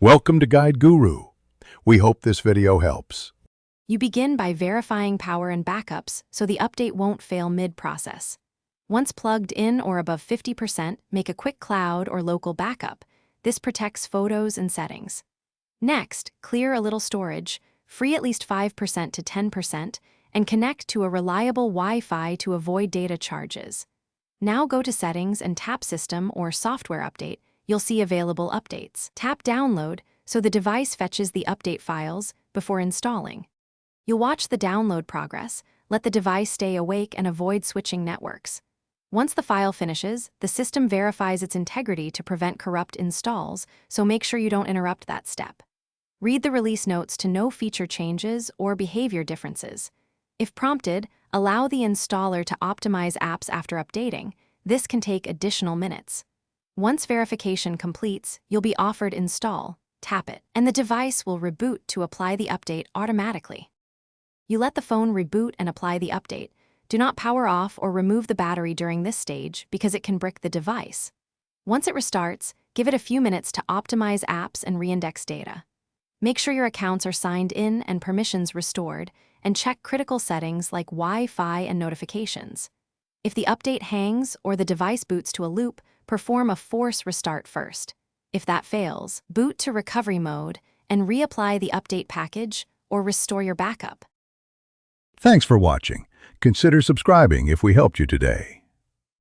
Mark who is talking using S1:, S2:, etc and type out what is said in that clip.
S1: Welcome to Guide Guru. We hope this video helps.
S2: You begin by verifying power and backups so the update won't fail mid-process. Once plugged in or above 50%, make a quick cloud or local backup. This protects photos and settings. Next, clear a little storage, free at least 5% to 10%, and connect to a reliable Wi-Fi to avoid data charges. Now go to Settings and tap System or Software Update. You'll see available updates. Tap Download so the device fetches the update files before installing. You'll watch the download progress, let the device stay awake and avoid switching networks. Once the file finishes, the system verifies its integrity to prevent corrupt installs, so make sure you don't interrupt that step. Read the release notes to know feature changes or behavior differences. If prompted, allow the installer to optimize apps after updating. This can take additional minutes. Once verification completes, you'll be offered Install. Tap it, and the device will reboot to apply the update automatically. You let the phone reboot and apply the update. Do not power off or remove the battery during this stage because it can brick the device. Once it restarts, give it a few minutes to optimize apps and reindex data. Make sure your accounts are signed in and permissions restored, and check critical settings like Wi-Fi and notifications. If the update hangs or the device boots to a loop, perform a force restart first. If that fails, boot to recovery mode and reapply the update package or restore your backup.
S1: Thanks for watching. Consider subscribing if we helped you today.